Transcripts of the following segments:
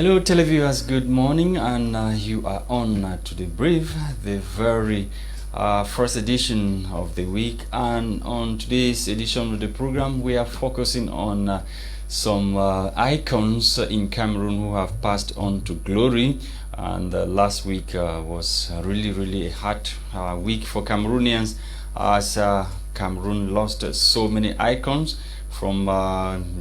Hello televiewers, good morning, and you are on to the brief, the very first edition of the week. And on today's edition of the program, we are focusing on some icons in Cameroon who have passed on to glory. And last week was really a hard week for Cameroonians, as Cameroon lost so many icons, from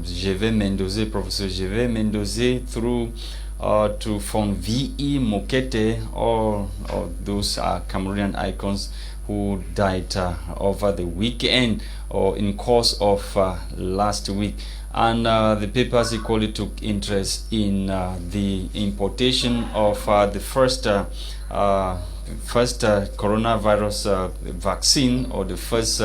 Gervais Mendoze, Professor Gervais Mendoze, through to from V.E. Mokete, all of those are Cameroonian icons who died over the weekend or in course of last week. And the papers equally took interest in the importation of the first coronavirus vaccine, or the first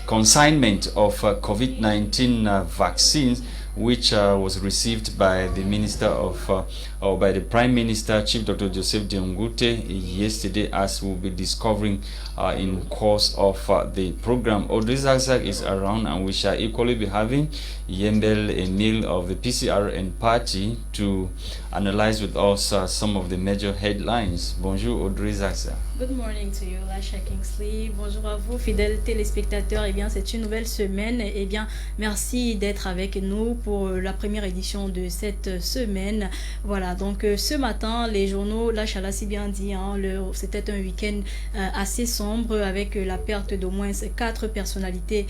consignment of COVID-19 vaccines, which was received by the Minister of, or by the Prime Minister, Chief Dr. Joseph Diongute, yesterday, as we'll be discovering in course of the program. Audrey Zagzag is around, and we shall equally be having Yembel Emil of the PCRN party to analyze with us some of the major headlines. Bonjour Audrey Zagzag. Good morning to you, Lasha Kingsley. Bonjour à vous, fidèles téléspectateurs. Eh bien, c'est une nouvelle semaine. Eh bien, merci d'être avec nous pour la première édition de cette semaine. Voilà, donc ce matin, les journaux, Lasha l'a si bien dit, hein, c'était un week-end assez sombre avec la perte d'au moins 4 personnalités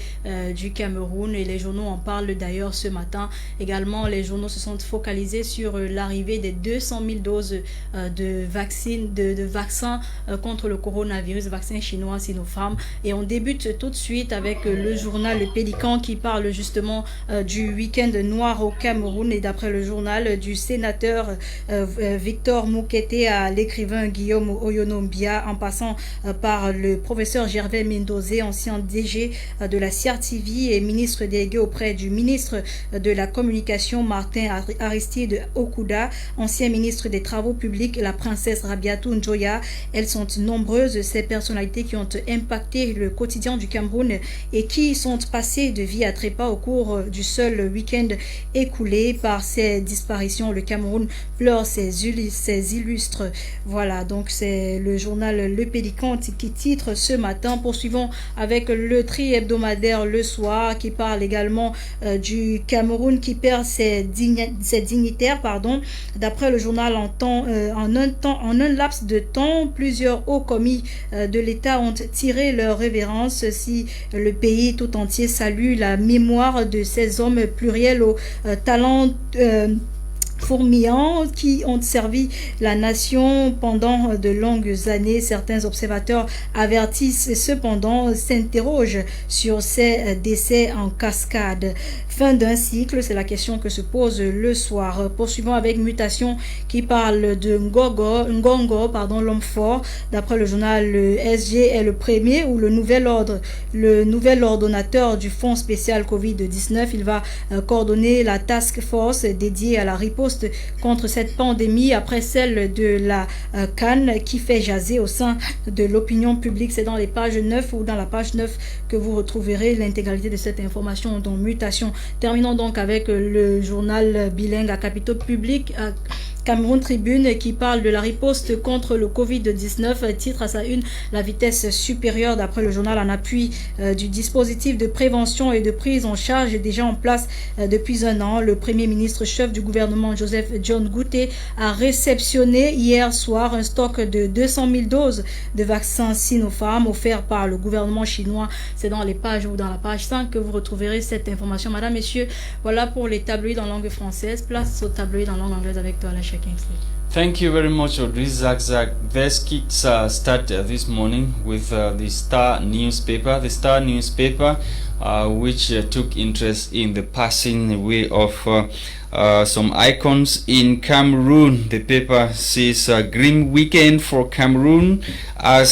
du Cameroun, et les journaux en parlent d'ailleurs ce matin. Également, les journaux se sont focalisés sur l'arrivée des 200 000 doses de vaccins contre le coronavirus, vaccin chinois Sinopharm. Et on débute tout de suite avec le journal Le Pélican qui parle justement du week-end noir au Cameroun, et d'après le journal, du sénateur Victor Moukete à l'écrivain Guillaume Oyonombia, en passant par le professeur Gervais Mendoze, ancien DG de la CRTV et ministre délégué auprès du ministre de la Communication Martin Aristide Okuda, ancien ministre des Travaux publics, la princesse Rabiatou Njoya. Elles sont nombreuses, ces personnalités qui ont impacté le quotidien du Cameroun et qui sont passées de vie à trépas au cours du seul week-end écoulé. Par ces disparitions, le Cameroun pleure ses illustres. Voilà, donc c'est le journal Le Pélican qui titre ce matin. Poursuivons avec le tri hebdomadaire Le Soir qui parle également du Cameroun qui perd ses dignitaires. D'après le journal, en un laps de temps, plusieurs hauts commis de l'État ont tiré leur révérence. Si le pays tout entier salue la mémoire de ces hommes pluriels aux talents fourmillants qui ont servi la nation pendant de longues années, certains observateurs avertissent cependant, s'interrogent sur ces décès en cascade. Fin d'un cycle, c'est la question que se pose Le Soir. Poursuivons avec Mutation qui parle de Ngongo, l'homme fort. D'après le journal, le SG est le premier ou le nouvel ordonnateur du Fonds spécial Covid-19. Il va coordonner la task force dédiée à la riposte contre cette pandémie après celle de la Cannes qui fait jaser au sein de l'opinion publique. C'est dans les pages 9 ou dans la page 9 que vous retrouverez l'intégralité de cette information dans Mutation. Terminons donc avec le journal bilingue à capitaux publics, Cameroun Tribune, qui parle de la riposte contre le Covid-19, titre à sa une la vitesse supérieure. D'après le journal, en appui du dispositif de prévention et de prise en charge déjà en place depuis un an, le premier ministre chef du gouvernement Joseph John Gouté a réceptionné hier soir un stock de 200 000 doses de vaccins Sinopharm offerts par le gouvernement chinois. C'est dans les pages ou dans la page 5 que vous retrouverez cette information. Madame, messieurs, voilà pour les tabloïds en langue française. Place aux tabloïds en langue anglaise avec toi, Lasha Kingsley. Thank you very much, Audrey Zagzag. Let's start this morning with the Star newspaper. The Star newspaper, which took interest in the passing away of some icons in Cameroon. The paper says grim weekend for Cameroon as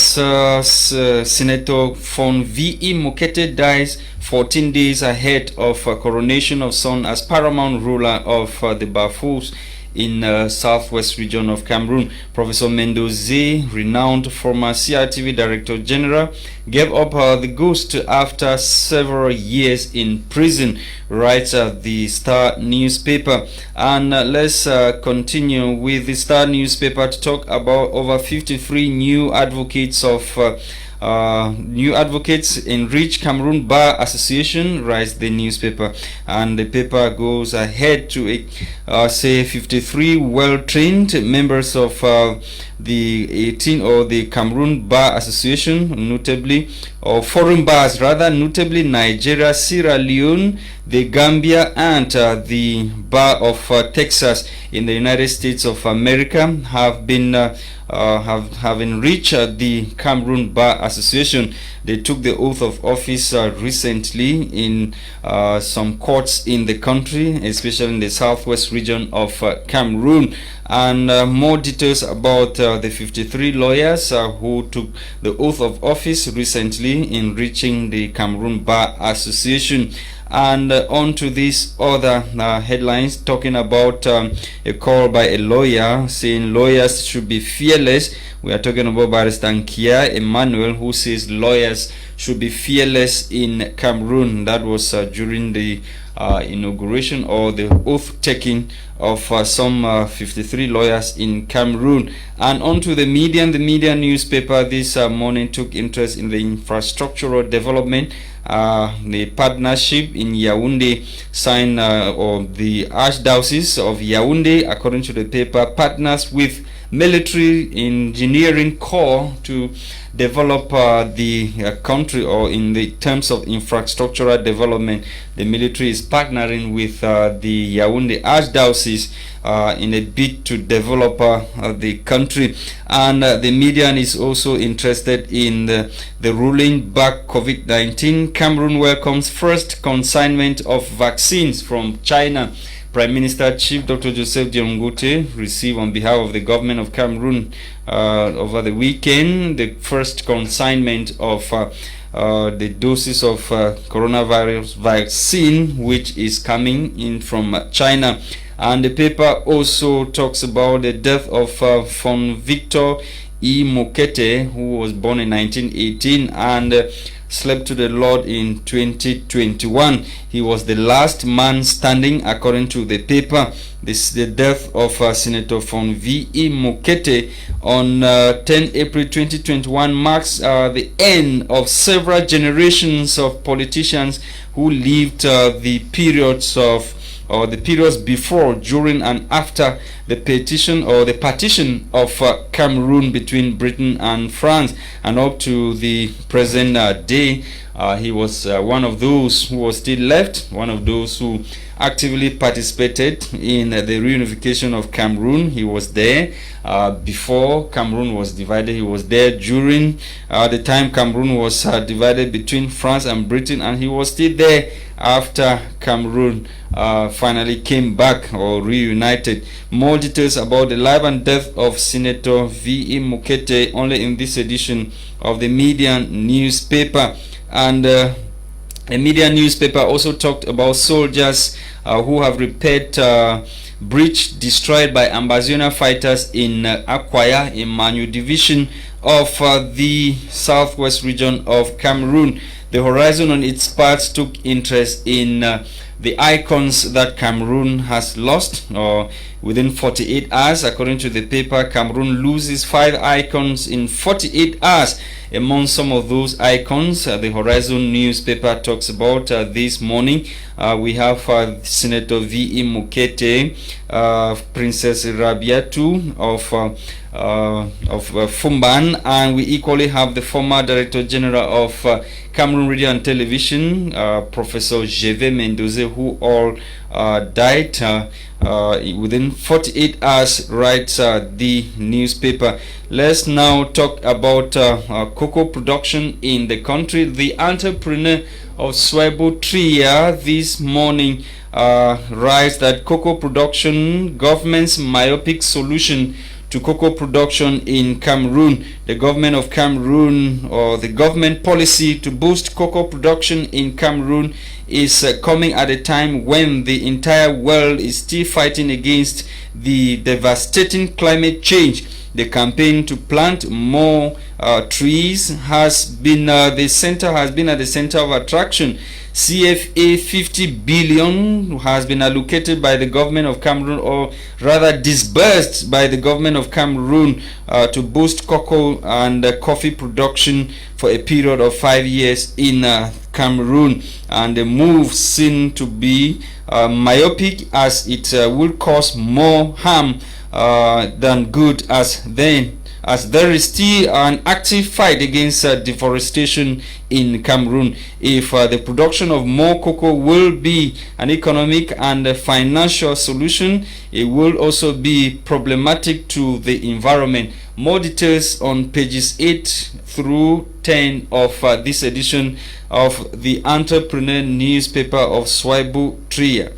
Senator von V.E. Mokete dies 14 days ahead of coronation of son as paramount ruler of the Bafous in southwest region of Cameroon. Professor Mendoze, renowned former CRTV Director General, gave up the ghost after several years in prison, writes the Star newspaper. And let's continue with the Star newspaper to talk about over 53 new advocates enrich Cameroon Bar Association, writes the newspaper. And the paper goes ahead to say 53 well-trained members of the 18 or the Cameroon Bar Association, notably, or foreign bars rather, notably Nigeria, Sierra Leone, the Gambia, and the Bar of Texas in the United States of America have been have enriched the Cameroon Bar Association. They took the oath of office recently in some courts in the country, especially in the southwest region of Cameroon. And more details about the 53 lawyers who took the oath of office recently in reaching the Cameroon Bar Association. And on to these other headlines, talking about a call by a lawyer saying lawyers should be fearless. We are talking about Barrister Nkia Emmanuel, who says lawyers should be fearless in Cameroon. That was during the inauguration or the oath taking of some 53 lawyers in Cameroon. And on to the media. The media newspaper this morning took interest in the infrastructural development. The partnership in Yaoundé signed, or the Archdiocese of Yaoundé, according to the paper, partners with military engineering corps to develop the country, or in the terms of infrastructural development. The military is partnering with the Yaoundé Archdiocese in a bid to develop the country. And the media is also interested in the rolling back COVID-19. Cameroon welcomes first consignment of vaccines from China. Prime Minister Chief Dr. Joseph Dion Ngute received on behalf of the government of Cameroon over the weekend the first consignment of the doses of coronavirus vaccine, which is coming in from China. And the paper also talks about the death of von Victor E. Mokete, who was born in 1918 and slept to the Lord in 2021. He was the last man standing, according to the paper. The death of Senator von V. E. Mokete on 10 April 2021 marks the end of several generations of politicians who lived the periods before, during, and after the partition of Cameroon between Britain and France, and up to the present day. He was one of those who was still left, one of those who actively participated in the reunification of Cameroon. He was there before Cameroon was divided. He was there during the time Cameroon was divided between France and Britain, and he was still there after Cameroon finally came back or reunited. More details about the life and death of Senator V. E. Mokete only in this edition of the media newspaper. And the media newspaper also talked about soldiers who have repaired breach destroyed by Ambazonia fighters in Akwaya, in Manu division of the southwest region of Cameroon. The Horizon on its part took interest in the icons that Cameroon has lost within 48 hours. According to the paper, Cameroon loses 5 icons in 48 hours. Among some of those icons, the Horizon newspaper talks about this morning. We have Senator V. E. Mokete, Princess Rabiatu of Fumban, and we equally have the former Director General of Cameroon Radio and Television, Professor Gervais Mendoze, who all died within 48 hours, writes the newspaper. Let's now talk about cocoa production in the country. The entrepreneur of Swebo Tria this morning writes that cocoa production, government's myopic solution to cocoa production in Cameroon. The government of Cameroon, or the government policy to boost cocoa production in Cameroon, is coming at a time when the entire world is still fighting against the devastating climate change. The campaign to plant more trees has been at the center of attraction. CFA 50 billion has been allocated by the government of Cameroon, or rather disbursed by the government of Cameroon, to boost cocoa and coffee production for a period of 5 years in Cameroon. And the move seemed to be myopic, as it will cause more harm than good, as there is still an active fight against deforestation in Cameroon. If the production of more cocoa will be an economic and financial solution, it will also be problematic to the environment. More details on pages 8 through 10 of this edition of the Entrepreneur newspaper of Swaibu Tria.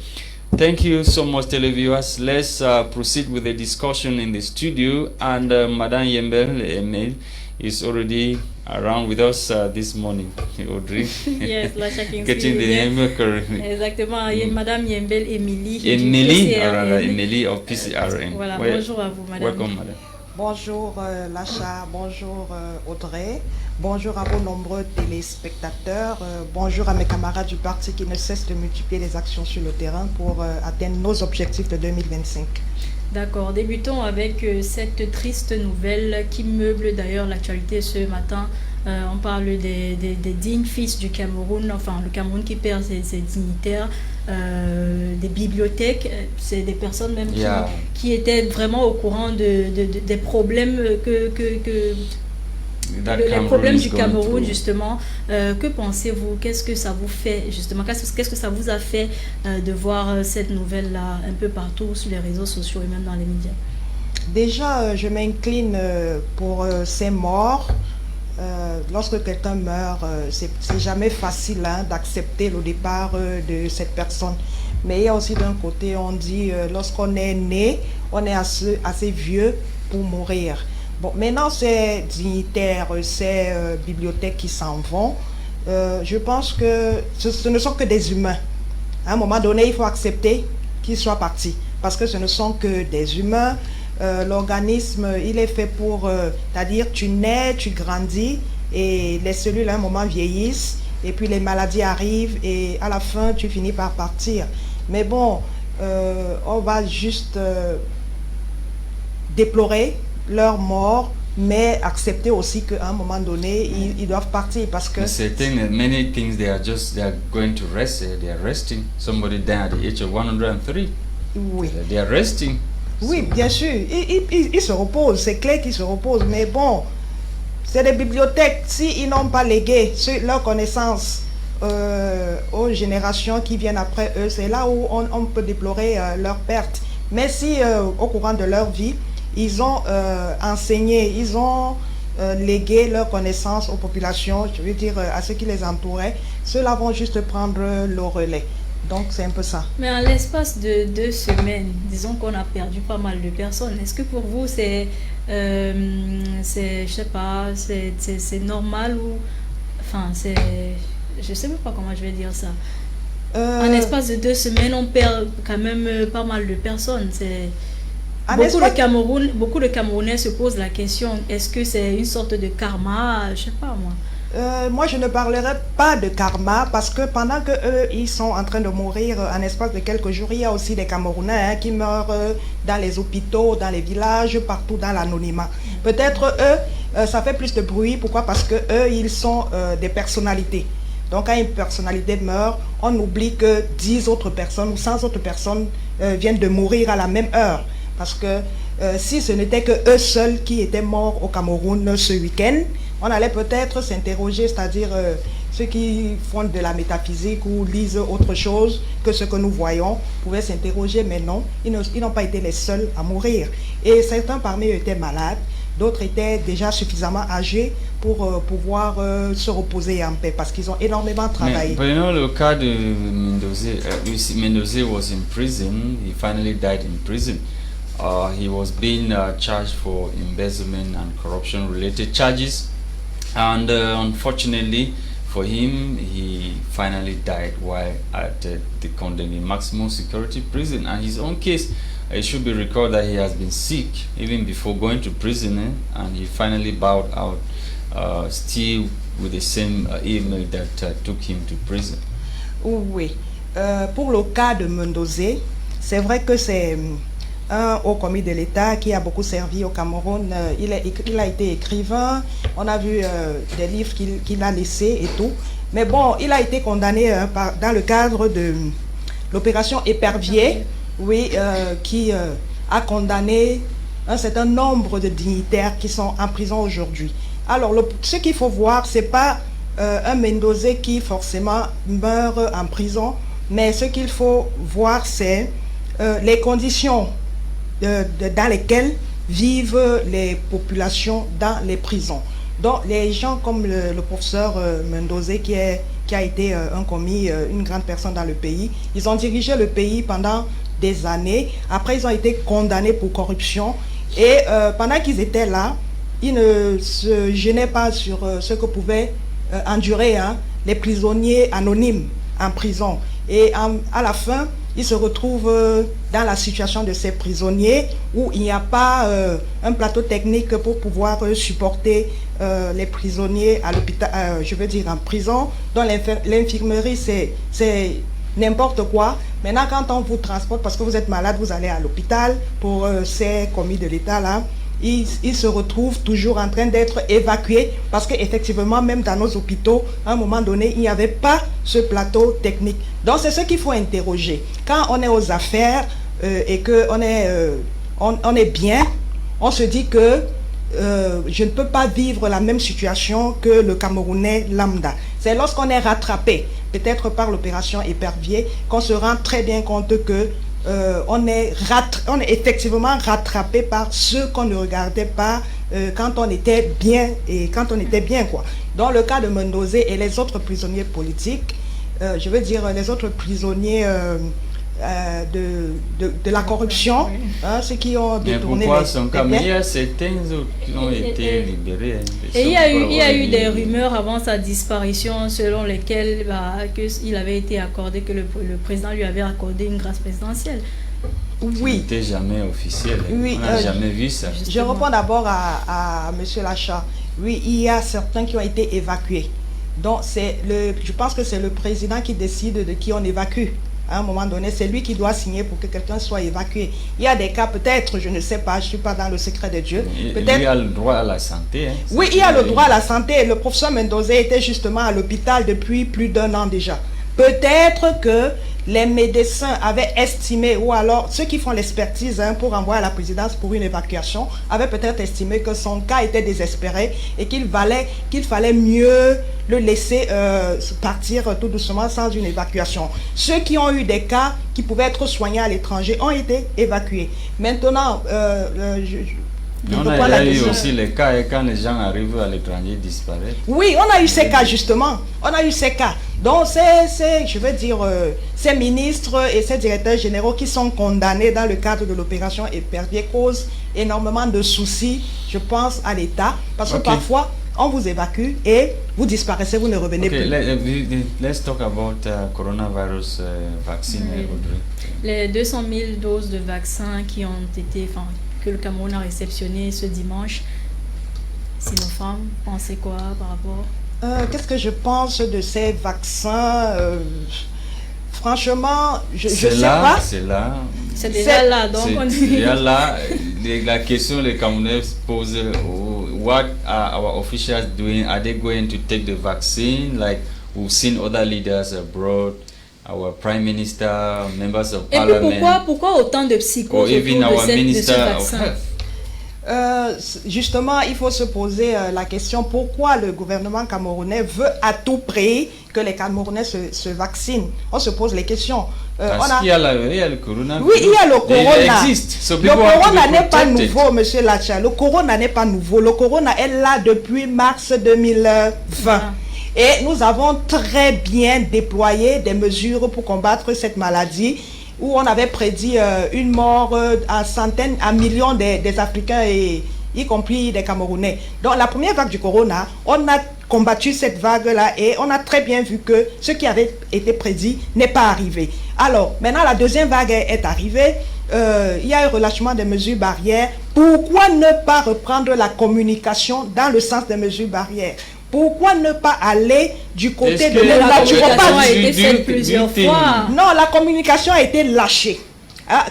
Thank you so much, televiewers. Let's proceed with the discussion in the studio, and Madame Yembel Emile is already around with us this morning. Audrey. Yes, la chacun Getting the name correct. Exactement. Madame Yembel Emily. Emily of PCRN. Voilà, bonjour à vous, Madame. Welcome, Madame. Bonjour Lacha, bonjour Audrey, bonjour à vos nombreux téléspectateurs, bonjour à mes camarades du parti qui ne cessent de multiplier les actions sur le terrain pour atteindre nos objectifs de 2025. D'accord, débutons avec cette triste nouvelle qui meuble d'ailleurs l'actualité ce matin. On parle des dignes fils du Cameroun, enfin le Cameroun qui perd ses dignitaires, des bibliothèques, c'est des personnes même qui étaient vraiment au courant des problèmes les problèmes du Cameroun justement. Que pensez-vous? Qu'est-ce que ça vous fait justement? Qu'est-ce que ça vous a fait de voir cette nouvelle-là un peu partout sur les réseaux sociaux et même dans les médias? Déjà, je m'incline pour ces morts. Lorsque quelqu'un meurt, c'est jamais facile d'accepter le départ de cette personne. Mais il y a aussi d'un côté, on dit, lorsqu'on est né, on est assez vieux pour mourir. Bon, maintenant, ces dignitaires, ces bibliothèques qui s'en vont, je pense que ce ne sont que des humains. À un moment donné, il faut accepter qu'ils soient partis, parce que ce ne sont que des humains. L'organisme, il est fait pour, c'est-à-dire tu nais, tu grandis, et les cellules à un moment vieillissent, et puis les maladies arrivent, et à la fin, tu finis par partir. Mais bon, on va juste déplorer leur mort, mais accepter aussi qu'à un moment donné, ils doivent partir, parce que... Many things, they are going to rest, they are resting. Somebody died at the age of 103. Oui. They are resting. Oui, bien sûr, ils se reposent, c'est clair qu'ils se reposent, mais bon, c'est des bibliothèques, s'ils n'ont pas légué leurs connaissances aux générations qui viennent après eux, c'est là où on peut déplorer leur perte. Mais si au courant de leur vie, ils ont enseigné, ils ont légué leurs connaissances aux populations, je veux dire à ceux qui les entouraient, ceux-là vont juste prendre le relais. Donc c'est un peu ça. Mais en l'espace de 2 semaines, disons qu'on a perdu pas mal de personnes. Est-ce que pour vous c'est je sais pas, c'est normal ou enfin je sais même pas comment je vais dire ça. En l'espace de 2 semaines, on perd quand même pas mal de personnes. Beaucoup de Camerounais se posent la question, est-ce que c'est une sorte de karma? Je sais pas moi. Moi, je ne parlerai pas de karma, parce que pendant que eux, ils sont en train de mourir en espace de quelques jours, il y a aussi des Camerounais qui meurent dans les hôpitaux, dans les villages, partout dans l'anonymat. Peut-être eux, ça fait plus de bruit. Pourquoi? Parce que eux, ils sont des personnalités. Donc, quand une personnalité meurt, on oublie que 10 autres personnes ou 100 autres personnes viennent de mourir à la même heure. Parce que si ce n'était que eux seuls qui étaient morts au Cameroun ce week-end, on allait peut-être s'interroger, c'est-à-dire ceux qui font de la métaphysique ou lisent autre chose que ce que nous voyons pouvaient s'interroger, mais non, ils n'ont pas été les seuls à mourir. Et certains parmi eux étaient malades, d'autres étaient déjà suffisamment âgés pour pouvoir se reposer en paix, parce qu'ils ont énormément travaillé. Mais, le cas de Mendoza was in prison, he finally died in prison. He was being charged for embezzlement and corruption-related charges, and unfortunately for him, he finally died while at the Condé maximum security prison. And his own case, it should be recalled that he has been sick even before going to prison, and he finally bowed out, still with the same email that took him to prison. Oui. Pour le cas de Mendozé, c'est vrai que c'est un haut commis de l'État qui a beaucoup servi au Cameroun. Il a été écrivain, on a vu des livres qu'il a laissés et tout. Mais bon, il a été condamné dans le cadre de l'opération Épervier, oui, qui a condamné un certain nombre de dignitaires qui sont en prison aujourd'hui. Alors, ce qu'il faut voir, c'est pas un Mendozé qui forcément meurt en prison, mais ce qu'il faut voir, c'est les conditions dans lesquelles vivent les populations dans les prisons. Donc, les gens comme le professeur Mendozé, qui a été un commis, une grande personne dans le pays, ils ont dirigé le pays pendant des années. Après, ils ont été condamnés pour corruption. Et pendant qu'ils étaient là, ils ne se gênaient pas sur ce que pouvaient endurer les prisonniers anonymes en prison. Et à la fin, ils se retrouvent dans la situation de ces prisonniers où il n'y a pas un plateau technique pour pouvoir supporter les prisonniers à l'hôpital, je veux dire en prison. Dans l'infirmerie, c'est n'importe quoi. Maintenant, quand on vous transporte parce que vous êtes malade, vous allez à l'hôpital pour ces commis de l'État là. Ils se retrouvent toujours en train d'être évacués parce qu'effectivement, même dans nos hôpitaux, à un moment donné, il n'y avait pas ce plateau technique. Donc, c'est ce qu'il faut interroger. Quand on est aux affaires et qu'on on est bien, on se dit que je ne peux pas vivre la même situation que le Camerounais lambda. C'est lorsqu'on est rattrapé, peut-être par l'opération Épervier, qu'on se rend très bien compte que on est effectivement rattrapé par ce qu'on ne regardait pas quand on était bien quoi. Dans le cas de Mendozé et les autres prisonniers politiques, je veux dire les autres prisonniers de la corruption, ceux qui ont détourné. Mais pourquoi son cas? Il y a certains autres qui ont été libérés. Et il y a eu des rumeurs avant sa disparition selon lesquelles qu'il avait été accordé, que le président lui avait accordé une grâce présidentielle. Oui. C'était jamais officiel. Oui, on n'a jamais vu ça. Je réponds d'abord à M. Lachat. Oui, il y a certains qui ont été évacués. Donc, je pense que c'est le président qui décide de qui on évacue. À un moment donné, c'est lui qui doit signer pour que quelqu'un soit évacué. Il y a des cas, peut-être, je ne sais pas, je ne suis pas dans le secret de Dieu. Il a le droit à la santé. Oui, il a le droit à la santé. Le professeur Mendozé était justement à l'hôpital depuis plus d'1 an déjà. Peut-être que les médecins avaient estimé, ou alors ceux qui font l'expertise pour envoyer à la présidence pour une évacuation, avaient peut-être estimé que son cas était désespéré et qu'il fallait mieux le laisser partir tout doucement sans une évacuation. Ceux qui ont eu des cas qui pouvaient être soignés à l'étranger ont été évacués. Maintenant, on a eu aussi les cas et quand les gens arrivent à l'étranger, ils disparaissent. Oui, on a eu ces cas justement. On a eu ces cas. Donc, je veux dire, ces ministres et ces directeurs généraux qui sont condamnés dans le cadre de l'opération Épervier causent énormément de soucis, je pense, à l'État. Parce que parfois, on vous évacue et vous disparaissez, vous ne revenez plus. Let's talk about coronavirus vaccine. Les 200 000 doses de vaccins qui ont été, que le Cameroun a réceptionné ce dimanche. Sinopharm, pensez quoi par rapport? Qu'est-ce que je pense de ces vaccins? Franchement, je sais pas. C'est déjà là. Donc déjà là. La question les Camerounais posent, what are our officials doing? Are they going to take the vaccine? Like we've seen other leaders abroad, our prime minister, members of parliament. Et puis pourquoi autant de psychoses autour de ce vaccin? Justement, il faut se poser la question pourquoi le gouvernement camerounais veut à tout prix que les Camerounais se vaccinent. On se pose les questions. Parce qu'il y a le coronavirus. Oui, il y a le corona. Il existe. Le corona n'est pas nouveau, monsieur Lachat. Le corona n'est pas nouveau. Le corona est là depuis mars 2020. Et nous avons très bien déployé des mesures pour combattre cette maladie. où on avait prédit une mort à centaines, à millions des Africains, et y compris des Camerounais. Donc la première vague du corona, on a combattu cette vague-là et on a très bien vu que ce qui avait été prédit n'est pas arrivé. Alors, maintenant la deuxième vague est arrivée, il y a un relâchement des mesures barrières. Pourquoi ne pas reprendre la communication dans le sens des mesures barrières? Pourquoi ne pas aller du côté de la communication a été faite plusieurs fois? Non, la communication a été lâchée.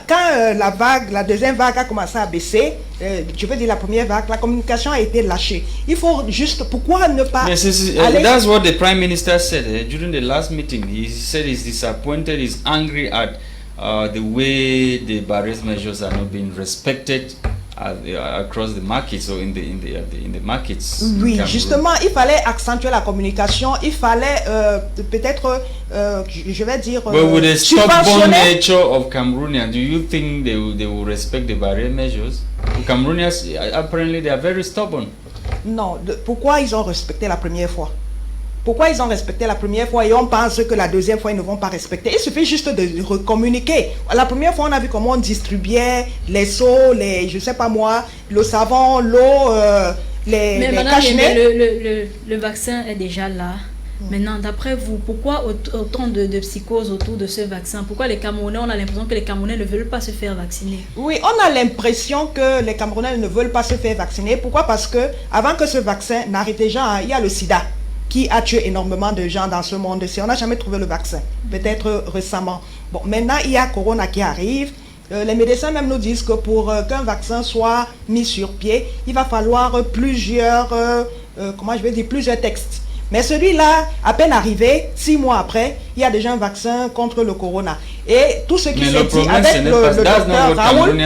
Quand la deuxième vague a commencé à baisser, je veux dire la première vague, la communication a été lâchée. Il faut juste, pourquoi ne pas aller... That's what the Prime Minister said during the last meeting. He said he's disappointed, he's angry at the way the barriers measures are not being respected across the markets or in the markets. Oui, justement, il fallait accentuer la communication, il fallait peut-être, je vais dire, but with the stubborn nature of Cameroonians, do you think they will respect the barrier measures? Cameroonians, apparently, they are very stubborn. Non, pourquoi ils ont respecté la première fois? Pourquoi ils ont respecté la première fois et on pense que la deuxième fois ils ne vont pas respecter? Il suffit juste de recommuniquer. La première fois on a vu comment on distribuait les seaux, je sais pas moi, le savon, l'eau, les cache-nez. Le vaccin est déjà là. Maintenant, d'après vous, pourquoi autant de psychose autour de ce vaccin? Pourquoi les Camerounais, on a l'impression que les Camerounais ne veulent pas se faire vacciner? Oui, on a l'impression que les Camerounais ne veulent pas se faire vacciner. Pourquoi? Parce que avant que ce vaccin n'arrive déjà, il y a le sida qui a tué énormément de gens dans ce monde. On n'a jamais trouvé le vaccin, peut-être récemment. Bon, maintenant, il y a Corona qui arrive. Les médecins même nous disent que pour qu'un vaccin soit mis sur pied, il va falloir plusieurs textes. Mais celui-là, à peine arrivé, 6 mois après, il y a déjà un vaccin contre le corona. Et tout ce qui s'est dit avec le docteur Raoul...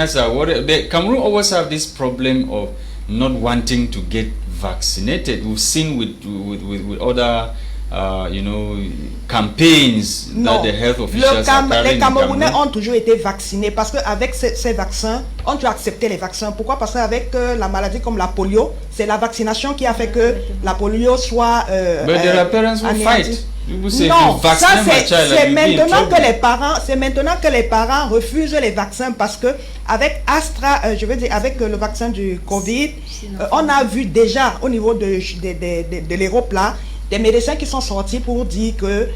Cameroon always have this problem of not wanting to get vaccinated. We've seen with other campaigns that the health officials are carrying. Les Camerounais ont toujours été vaccinés parce qu'avec ces vaccins, on doit accepter les vaccins. Pourquoi? Parce qu'avec la maladie comme la polio, c'est la vaccination qui a fait que la polio soit But their parents will fight. Non, ça c'est maintenant que les parents refusent les vaccins parce que avec avec le vaccin du Covid, on a vu déjà au niveau de l'Europe là, des médecins qui sont sortis pour dire que,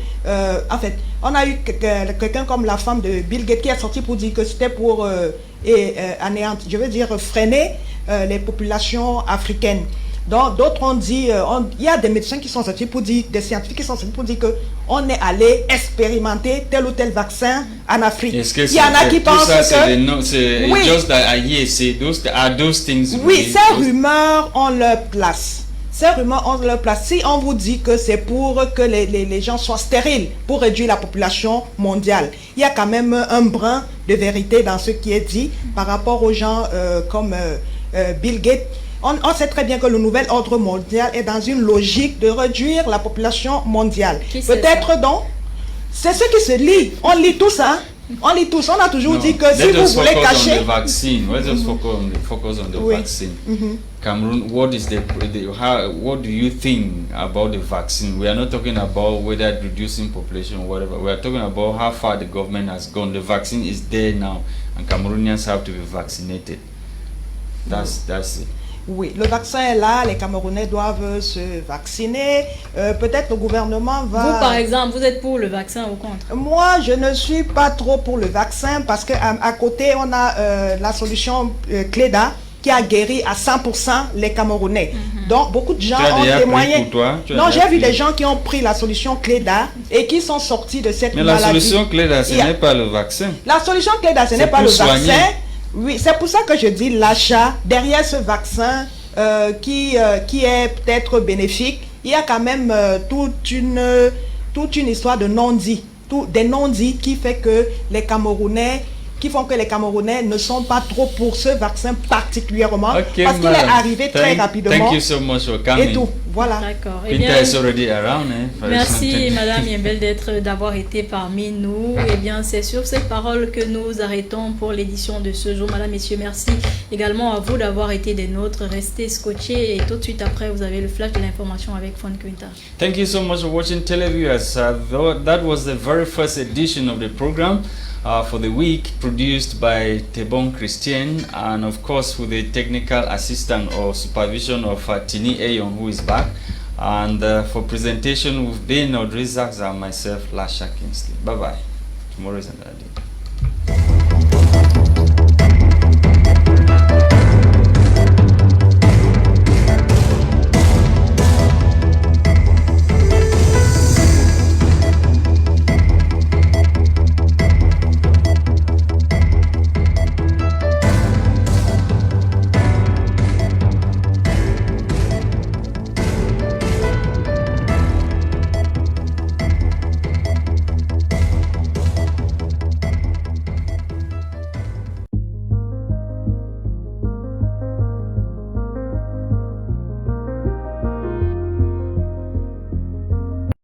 en fait, on a eu quelqu'un comme la femme de Bill Gates qui est sorti pour dire que c'était pour freiner les populations africaines. Donc d'autres ont dit, il y a des médecins qui sont sortis pour dire, des scientifiques qui sont sortis pour dire que on est allé expérimenter tel ou tel vaccin en Afrique. Il y en a qui pensent que oui, just that those things. Oui, ces rumeurs ont leur place. Ces rumeurs ont leur place. Si on vous dit que c'est pour que les gens soient stériles, pour réduire la population mondiale, il y a quand même un brin de vérité dans ce qui est dit par rapport aux gens comme Bill Gates. On sait très bien que le nouvel ordre mondial est dans une logique de réduire la population mondiale. Peut-être donc, c'est ce qui se lit. On lit tout ça. On lit tous. On a toujours dit que si vous voulez cacher... Let's just focus on the vaccine. Cameroon, what do you think about the vaccine? We are not talking about whether reducing population or whatever. We are talking about how far the government has gone. The vaccine is there now, and Cameroonians have to be vaccinated. That's it. Oui, le vaccin est là, les Camerounais doivent se vacciner. Peut-être le gouvernement va... Vous, par exemple, vous êtes pour le vaccin ou contre? Moi, je ne suis pas trop pour le vaccin parce qu'à côté, on a la solution Cléda qui a guéri à 100% les Camerounais. Donc, beaucoup de gens ont témoigné. Non, j'ai vu des gens qui ont pris la solution Cléda et qui sont sortis de cette maladie. Mais la solution Cléda, ce n'est pas le vaccin. La solution Cléda, ce n'est pas le vaccin. Oui, c'est pour ça que je dis l'achat derrière ce vaccin qui est peut-être bénéfique. Il y a quand même toute une histoire de non-dits, des non-dits qui font que les Camerounais ne sont pas trop pour ce vaccin particulièrement parce qu'il est arrivé très rapidement. Thank you so much for coming. Et tout. Voilà. D'accord. Peter is already around. Merci Madame Yembel d'avoir été parmi nous. Eh bien, c'est sur ces paroles que nous arrêtons pour l'édition de ce jour. Madame, Messieurs, merci également à vous d'avoir été des nôtres. Restez scotchés et tout de suite après, vous avez le flash de l'information avec Fon Quinta. Thank you so much for watching Televiewers. That was the very first edition of the program for the week, produced by Tebon Christian, and of course with the technical assistant or supervision of Tini Ayon, who is back. And for presentation, we've been Audrey Zaks and myself, Lasha Kingsley. Bye bye. Tomorrow is another day.